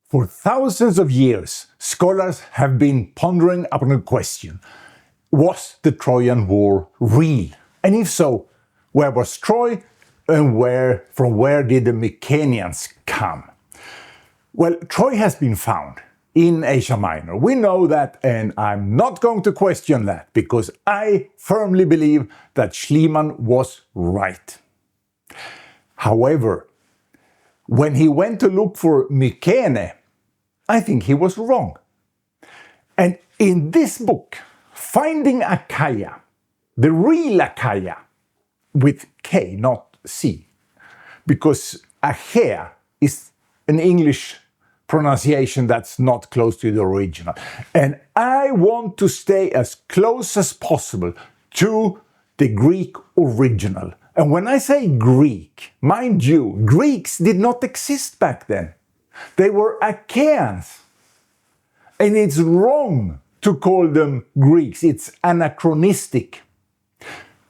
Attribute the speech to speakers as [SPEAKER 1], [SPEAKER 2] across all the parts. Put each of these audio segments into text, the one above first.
[SPEAKER 1] For thousands of years, scholars have been pondering upon the question, was the Trojan War real? And if so, where was Troy and from where did the Akhaians come? Well, Troy has been found in Asia Minor. We know that, and I'm not going to question that, because I firmly believe that Schliemann was right. However, when he went to look for Mykenae, I think he was wrong. And in this book, Finding Akhaia, the real Akhaia, with K, not C, because Akhaia is an English pronunciation that's not close to the original. And I want to stay as close as possible to the Greek original. And when I say Greek, mind you, Greeks did not exist back then. They were Akhaians. And it's wrong to call them Greeks. It's anachronistic.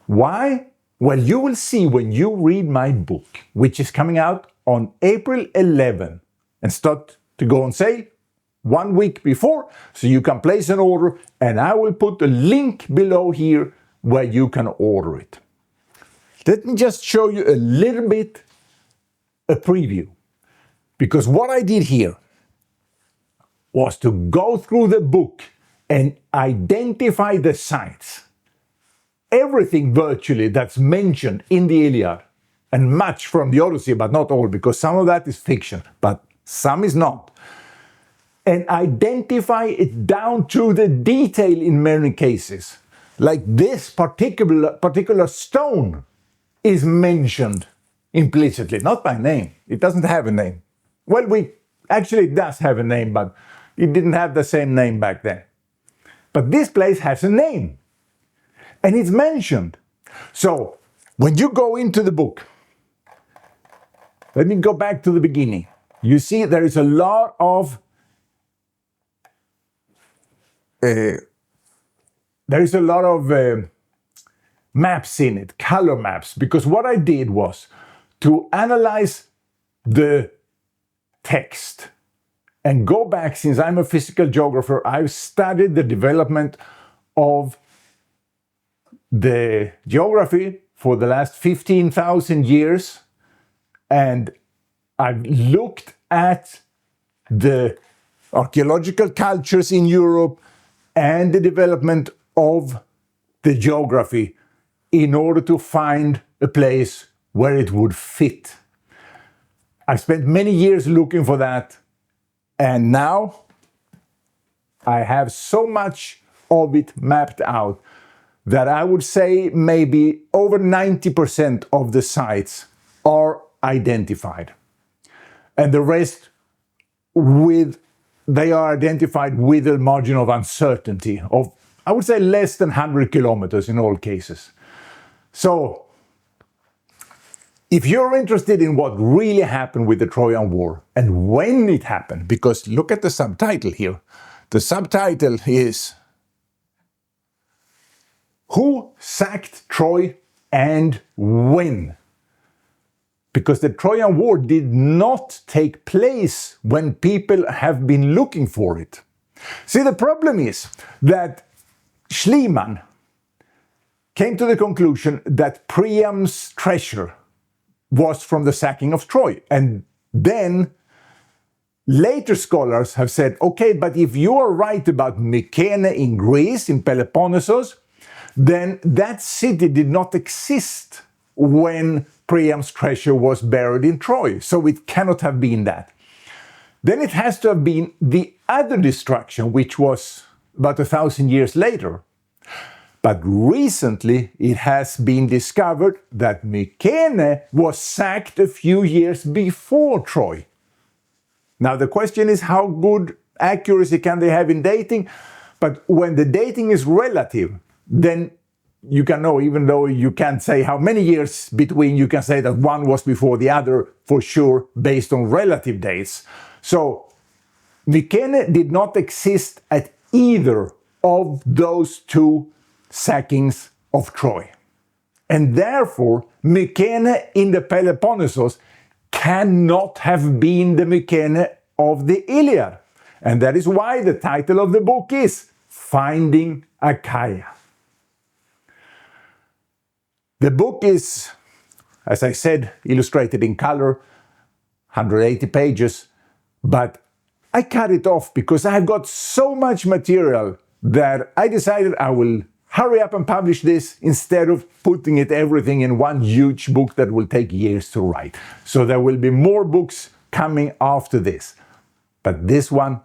[SPEAKER 1] Why? Well, you will see when you read my book, which is coming out on April 11 and start to go on sale 1 week before, so you can place an order, and I will put a link below here where you can order it. Let me just show you a little bit a preview, because what I did here was to go through the book and identify the sites. Everything virtually that's mentioned in the Iliad, and much from the Odyssey, but not all, because some of that is fiction, but some is not. And identify it down to the detail in many cases. Like this particular stone is mentioned implicitly, not by name. It doesn't have a name. Well, it does have a name, but it didn't have the same name back then. But this place has a name, and it's mentioned. So, when you go into the book, let me go back to the beginning. You see there is a lot of maps in it, color maps, because what I did was to analyze the text and go back. Since I'm a physical geographer, I've studied the development of the geography for the last 15,000 years, and I've looked at the archaeological cultures in Europe and the development of the geography in order to find a place where it would fit. I spent many years looking for that, and now I have so much of it mapped out that I would say maybe over 90% of the sites are identified. And the rest, they are identified with a margin of uncertainty of, I would say, less than 100 kilometers in all cases. So, if you're interested in what really happened with the Trojan War and when it happened, because look at the subtitle here. The subtitle is Who Sacked Troy and When? Because the Trojan War did not take place when people have been looking for it. See, the problem is that Schliemann came to the conclusion that Priam's treasure was from the sacking of Troy. And then later scholars have said, okay, but if you are right about Mykenae in Greece, in Peloponnesus, then that city did not exist when Priam's treasure was buried in Troy. So it cannot have been that. Then it has to have been the other destruction, which was about 1,000 years later. But recently it has been discovered that Mykenae was sacked a few years before Troy. Now the question is, how good accuracy can they have in dating? But when the dating is relative, then you can know, even though you can't say how many years between, you can say that one was before the other for sure based on relative dates. So Mykenae did not exist at either of those two sackings of Troy. And therefore, Mykenae in the Peloponnesus cannot have been the Mykenae of the Iliad. And that is why the title of the book is Finding Akhaia. The book is, as I said, illustrated in color, 180 pages, but I cut it off because I've got so much material that I decided I will hurry up and publish this instead of putting everything in one huge book that will take years to write. So there will be more books coming after this. But this one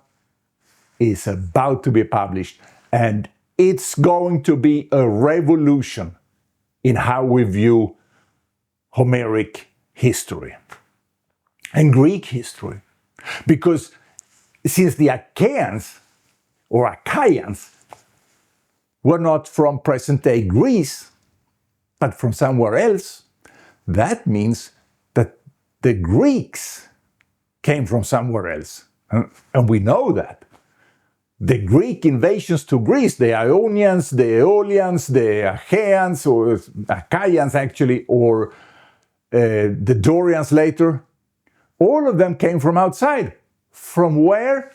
[SPEAKER 1] is about to be published, and it's going to be a revolution in how we view Homeric history and Greek history. Because since the Achaeans or Akhaians were not from present-day Greece, but from somewhere else, that means that the Greeks came from somewhere else. And we know that. The Greek invasions to Greece, the Ionians, the Aeolians, the Achaeans, or Akhaians actually, or the Dorians later, all of them came from outside. From where?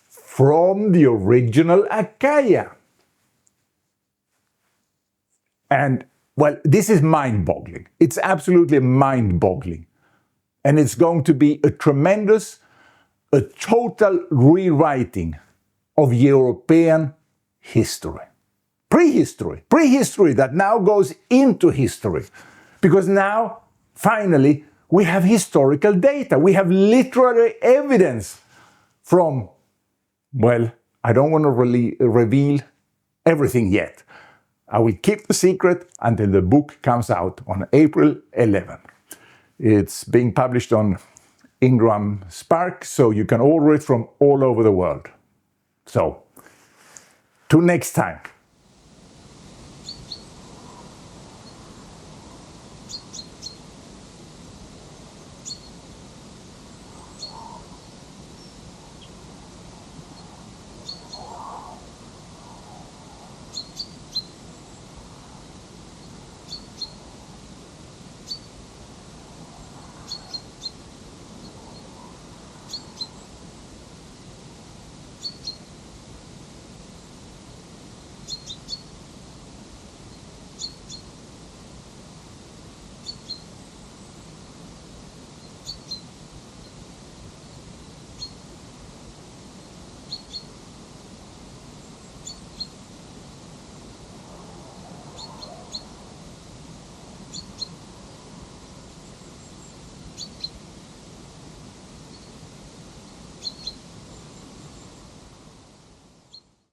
[SPEAKER 1] From the original Akhaia. And, well, this is mind-boggling. It's absolutely mind-boggling. And it's going to be a total rewriting of European history. Prehistory that now goes into history. Because now, finally, we have historical data. We have literary evidence from, well, I don't want to reveal everything yet. I will keep the secret until the book comes out on April 11. It's being published on Ingram Spark, so you can order it from all over the world. So, till next time.